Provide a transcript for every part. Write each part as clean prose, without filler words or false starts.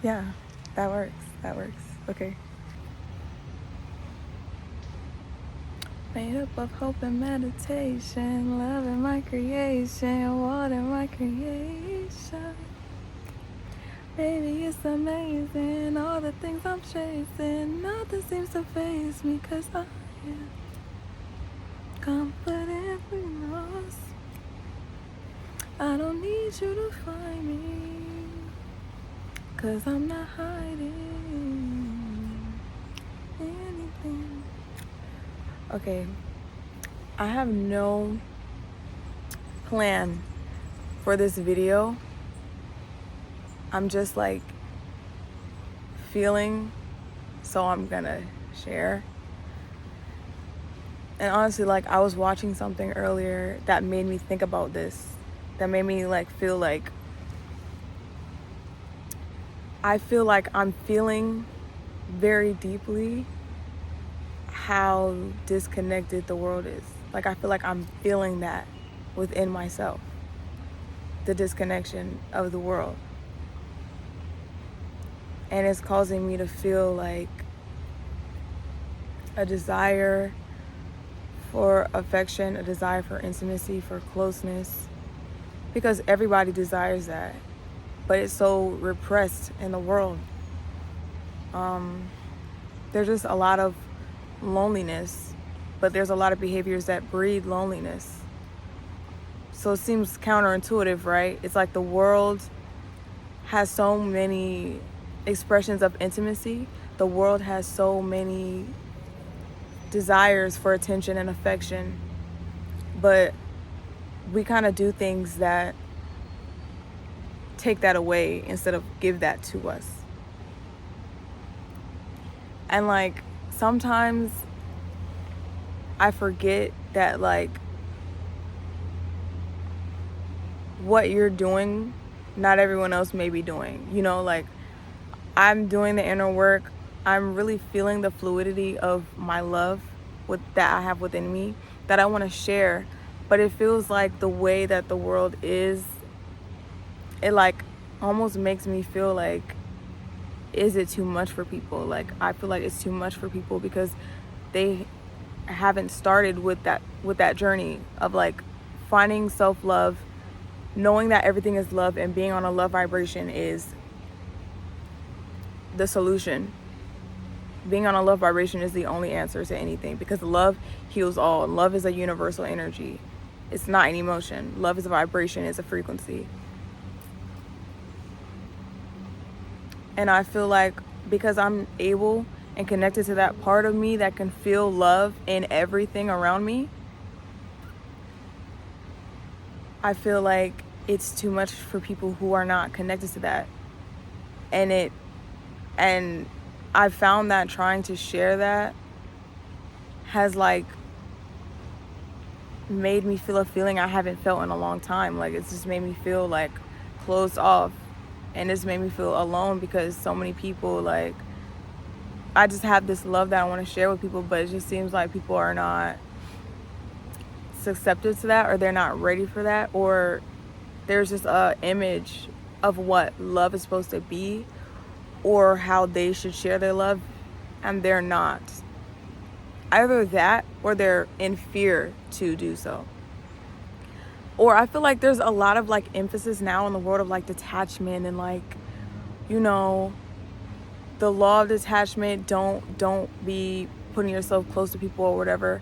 Yeah, that works. That works. Okay. Made up of hope and meditation, love in my creation, water my creation. Baby, it's amazing, all the things I'm chasing. Nothing seems to faze me, 'cause I am confidently lost. I don't need you to find me, 'cause I'm not hiding anything. Okay, I have no plan for this video. I'm just like feeling, so I'm gonna share. And honestly, like, I was watching something earlier that made me think about this, that made me like feel like I feel like I'm feeling very deeply how disconnected the world is. Like, I feel like I'm feeling that within myself, the disconnection of the world. And it's causing me to feel like a desire for affection, a desire for intimacy, for closeness, because everybody desires that, but it's so repressed in the world. There's just a lot of loneliness, but there's a lot of behaviors that breed loneliness. So it seems counterintuitive, right? It's like the world has so many expressions of intimacy. The world has so many desires for attention and affection, but we kind of do things that take that away instead of give that to us. And like, sometimes I forget that like what you're doing, not everyone else may be doing. You know, like, I'm doing the inner work. I'm really feeling the fluidity of my love that I have within me, that I want to share. But it feels like the way that the world is, it like almost makes me feel like, is it too much for people? Like, I feel like it's too much for people because they haven't started with that journey of like finding self-love, knowing that everything is love, and being on a love vibration is the solution. Being on a love vibration is the only answer to anything, because love heals all. Love is a universal energy. It's not an emotion. Love is a vibration, it's a frequency. And I feel like because I'm able and connected to that part of me that can feel love in everything around me, I feel like it's too much for people who are not connected to that. And I've found that trying to share that has like made me feel a feeling I haven't felt in a long time. Like, it's just made me feel like closed off, and it's made me feel alone, because so many people, like, I just have this love that I want to share with people, but it just seems like people are not susceptible to that, or they're not ready for that, or there's just a image of what love is supposed to be or how they should share their love, and they're not. Either that, or they're in fear to do so. Or I feel like there's a lot of like emphasis now in the world of like detachment, and like, you know, the law of detachment, don't be putting yourself close to people or whatever.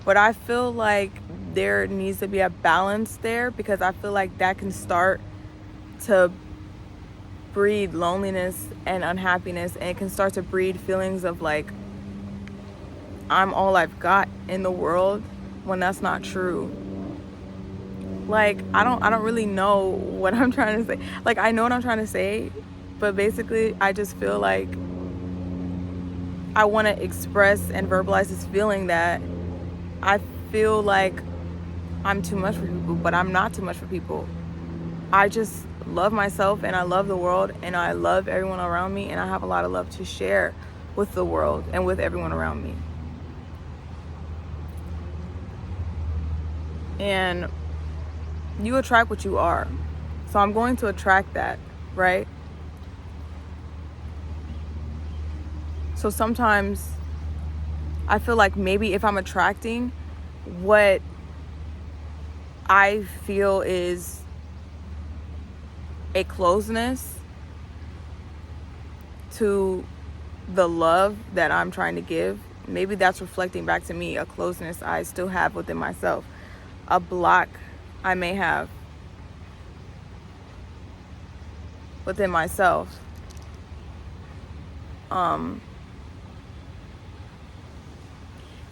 But I feel like there needs to be a balance there, because I feel like that can start to breed loneliness and unhappiness, and it can start to breed feelings of like, I'm all I've got in the world, when that's not true. Like, I don't really know what I'm trying to say. Like, I know what I'm trying to say, but basically I just feel like I want to express and verbalize this feeling that I feel like I'm too much for people, but I'm not too much for people. I just love myself, and I love the world, and I love everyone around me, and I have a lot of love to share with the world and with everyone around me. And you attract what you are. So I'm going to attract that, right? So sometimes I feel like maybe if I'm attracting what I feel is a closeness to the love that I'm trying to give, maybe that's reflecting back to me a closeness I still have within myself, a block I may have within myself.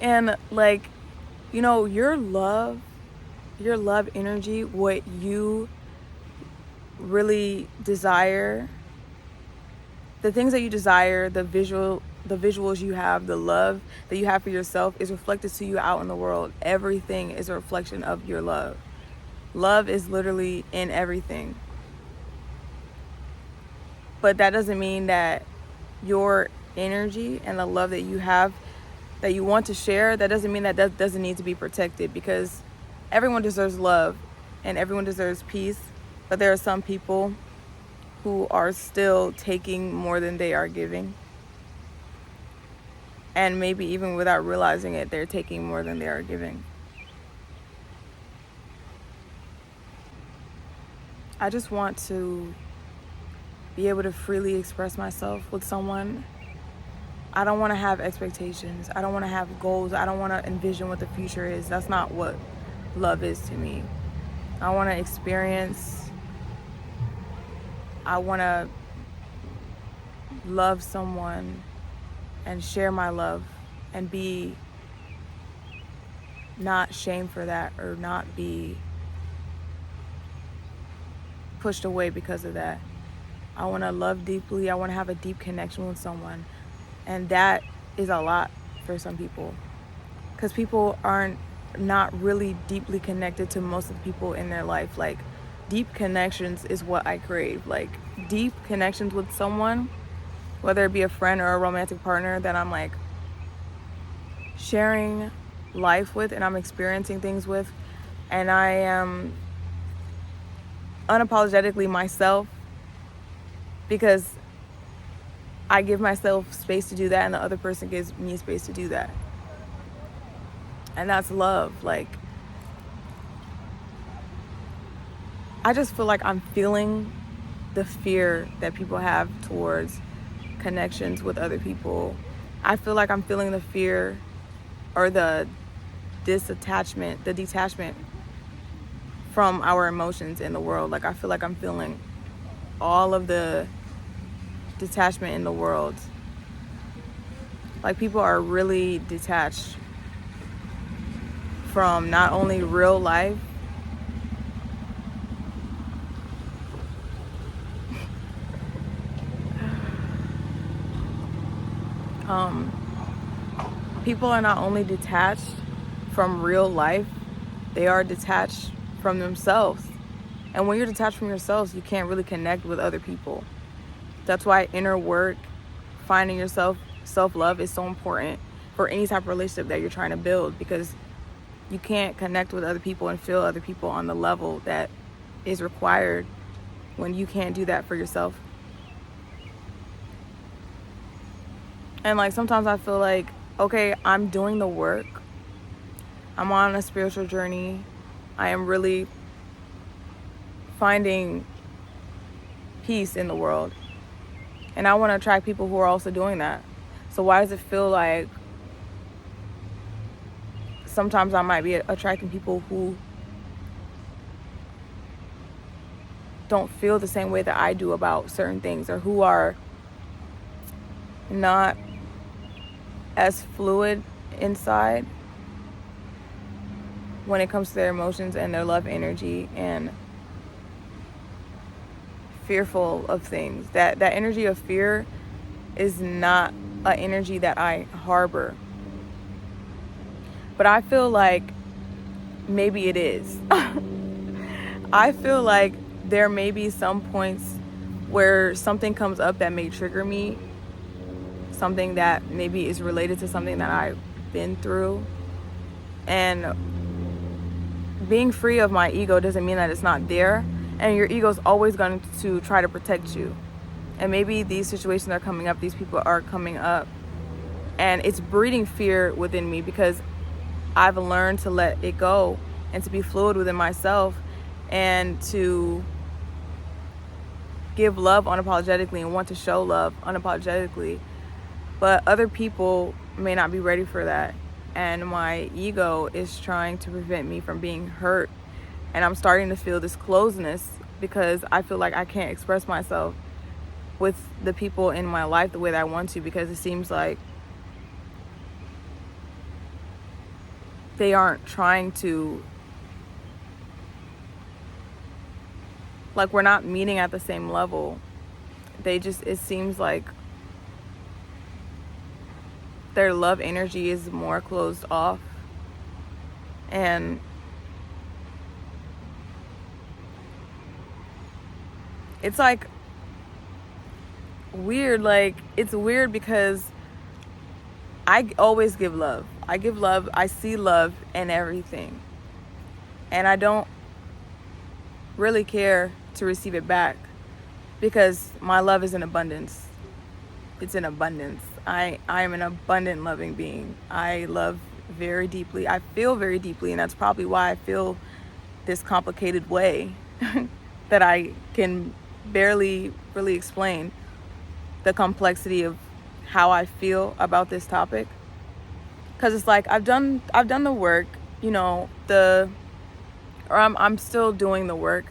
And like, you know, your love energy, what you really desire, the things that you desire, the visuals you have, the love that you have for yourself is reflected to you out in the world. Everything is a reflection of your love. Love is literally in everything. But that doesn't mean that your energy and the love that you have, that you want to share, that doesn't mean that doesn't need to be protected, because everyone deserves love and everyone deserves peace. But there are some people who are still taking more than they are giving. And maybe even without realizing it, they're taking more than they are giving. I just want to be able to freely express myself with someone. I don't want to have expectations. I don't want to have goals. I don't want to envision what the future is. That's not what love is to me. I want to experience. I want to love someone and share my love and be not shamed for that, or not be pushed away because of that. I want to love deeply. I want to have a deep connection with someone. And that is a lot for some people, because people aren't not really deeply connected to most of the people in their life. Like, deep connections is what I crave. Like, deep connections with someone, whether it be a friend or a romantic partner that I'm like sharing life with and I'm experiencing things with, and I am unapologetically myself, because I give myself space to do that and the other person gives me space to do that. And that's love. Like, I just feel like I'm feeling the fear that people have towards connections with other people. I feel like I'm feeling the fear or the detachment from our emotions in the world. Like, I feel like I'm feeling all of the detachment in the world. Like, people are really detached from not only real life, people are not only detached from real life, they are detached from themselves. And when you're detached from yourselves, you can't really connect with other people. That's why inner work, finding yourself, self-love is so important for any type of relationship that you're trying to build, because you can't connect with other people and feel other people on the level that is required when you can't do that for yourself. And like, sometimes I feel like, okay, I'm doing the work. I'm on a spiritual journey. I am really finding peace in the world. And I want to attract people who are also doing that. So why does it feel like sometimes I might be attracting people who don't feel the same way that I do about certain things, or who are not as fluid inside when it comes to their emotions and their love energy, and fearful of things. That energy of fear is not an energy that I harbor. But I feel like maybe it is. I feel like there may be some points where something comes up that may trigger me, something that maybe is related to something that I've been through. And being free of my ego doesn't mean that it's not there. And your ego is always going to try to protect you. And maybe these situations are coming up, these people are coming up And it's breeding fear within me because I've learned to let it go and to be fluid within myself and to give love unapologetically and want to show love unapologetically. But other people may not be ready for that. And my ego is trying to prevent me from being hurt. And I'm starting to feel this closeness because I feel like I can't express myself with the people in my life the way that I want to, because it seems like they aren't trying to, like, we're not meeting at the same level. It seems like their love energy is more closed off. And it's like weird. Like, it's weird because I always give love. I give love. I see love in everything. And I don't really care to receive it back because my love is in abundance. It's in abundance. I am an abundant loving being. I love very deeply. I feel very deeply, and that's probably why I feel this complicated way that I can barely really explain the complexity of how I feel about this topic. Because it's like I've done the work, you know, I'm still doing the work.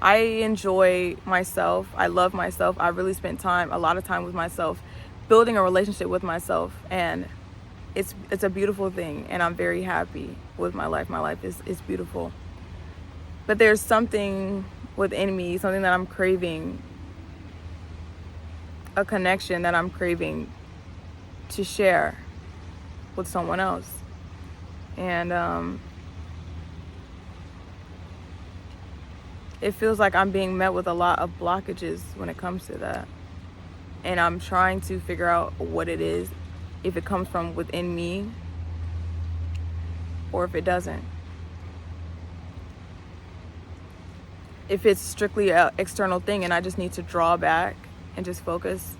I enjoy myself. I love myself. I really spent a lot of time with myself, building a relationship with myself, and it's a beautiful thing, and I'm very happy with my life. My life is beautiful. But there's something within me, something that I'm craving, a connection that I'm craving to share with someone else. And it feels like I'm being met with a lot of blockages when it comes to that. And I'm trying to figure out what it is, if it comes from within me or if it doesn't. If it's strictly an external thing and I just need to draw back and just focus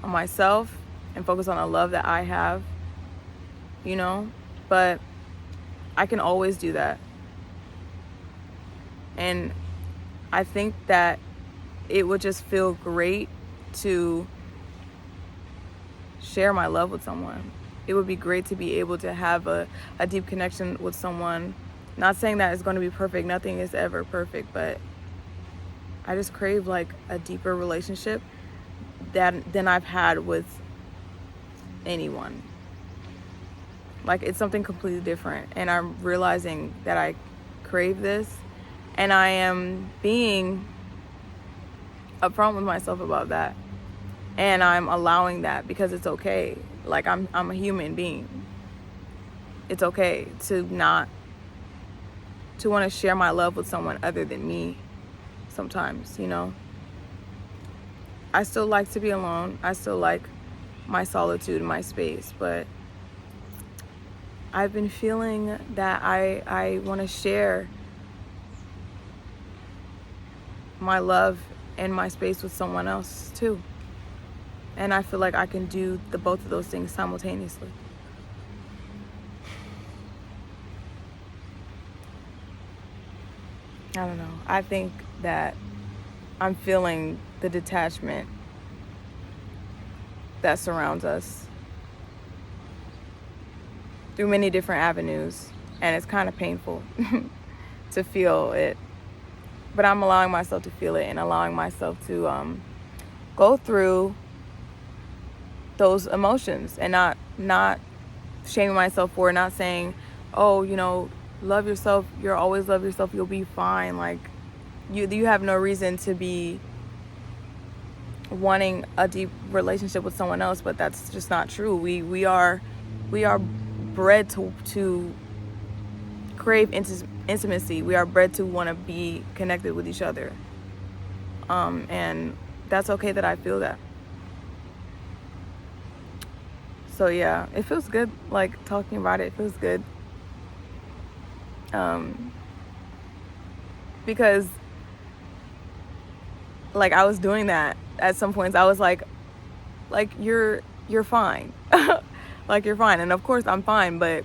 on myself and focus on the love that I have, you know? But I can always do that. And I think that it would just feel great to share my love with someone. It would be great to be able to have a deep connection with someone. Not saying that it's going to be perfect. Nothing is ever perfect, but I just crave like a deeper relationship than I've had with anyone. Like, it's something completely different, and I'm realizing that I crave this, and I am being upfront with myself about that, and I'm allowing that because it's okay. Like, I'm a human being. It's okay to want to share my love with someone other than me sometimes, you know. I still like to be alone. I still like my solitude and my space, but I've been feeling that I want to share my love and my space with someone else too. And I feel like I can do both of those things simultaneously. I don't know. I think that I'm feeling the detachment that surrounds us through many different avenues, and it's kind of painful to feel it, but I'm allowing myself to feel it and allowing myself to go through those emotions and not shaming myself for it, not saying, oh, you know, love yourself, you'll always love yourself, you'll be fine. Like, you have no reason to be wanting a deep relationship with someone else, but that's just not true. We are bred to crave intimacy. We are bred to want to be connected with each other, and that's okay that I feel that. So yeah, it feels good, like, talking about it. It feels good, because like, I was doing that at some points. I was like you're fine. Like, you're fine. And of course I'm fine, but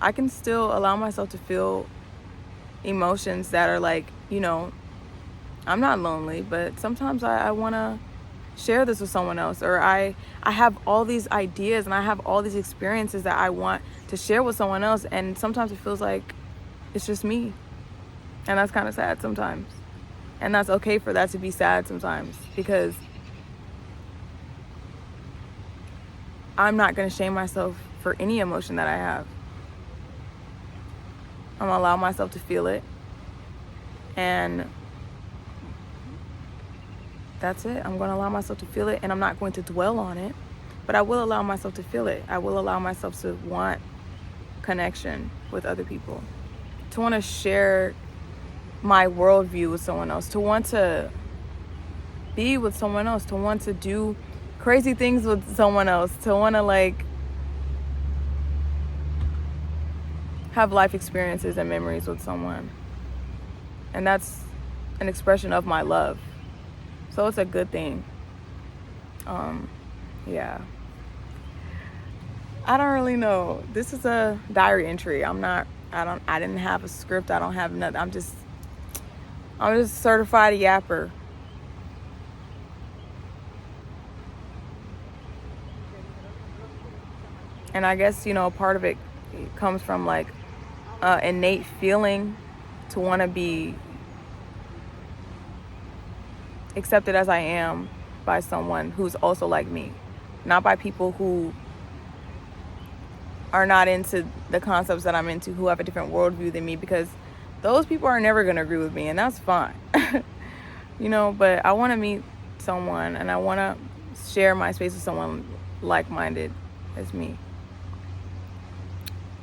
I can still allow myself to feel emotions that are like, I'm not lonely, but sometimes I want to share this with someone else, or I have all these ideas and I have all these experiences that I want to share with someone else, and sometimes it feels like it's just me, and that's kind of sad sometimes. And that's okay for that to be sad sometimes, because I'm not going to shame myself for any emotion that I have. I'm going to allow myself to feel it, and that's it. I'm going to allow myself to feel it, and I'm not going to dwell on it, but I will allow myself to feel it. I will allow myself to want connection with other people, to want to share my worldview with someone else, to want to be with someone else, to want to do crazy things with someone else, to want to like have life experiences and memories with someone. And that's an expression of my love. So it's a good thing. Yeah. I don't really know. This is a diary entry. I didn't have a script. I don't have nothing. I'm just a certified yapper. And I guess, part of it comes from like innate feeling to want to be accepted as I am by someone who's also like me, not by people who are not into the concepts that I'm into, who have a different worldview than me, because those people are never going to agree with me, and that's fine. But I want to meet someone, and I want to share my space with someone like-minded as me.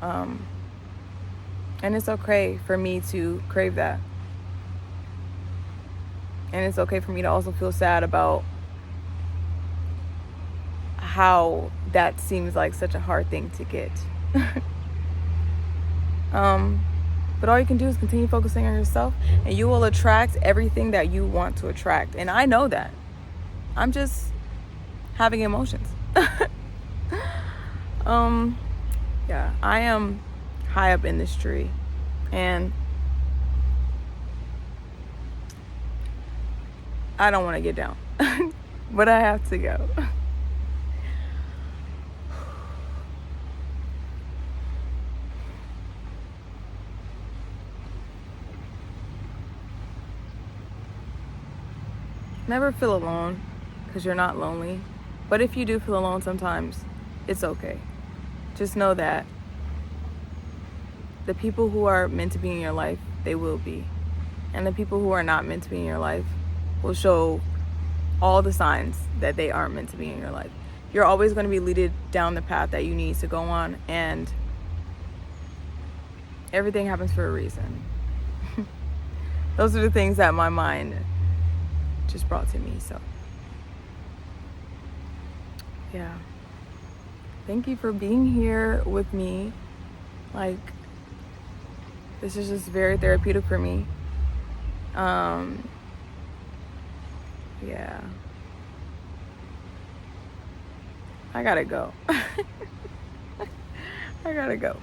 And it's okay for me to crave that. And it's okay for me to also feel sad about how that seems like such a hard thing to get. But all you can do is continue focusing on yourself, and you will attract everything that you want to attract. And I know that. I'm just having emotions. Yeah, I am high up in this tree, and I don't want to get down, but I have to go. Never feel alone, because you're not lonely. But if you do feel alone sometimes, it's okay. Just know that the people who are meant to be in your life, they will be. And the people who are not meant to be in your life will show all the signs that they aren't meant to be in your life. You're always going to be leaded down the path that you need to go on, and everything happens for a reason. Those are the things that my mind just brought to me. So yeah, thank you for being here with me. Like, this is just very therapeutic for me. Yeah, I gotta go. I gotta go.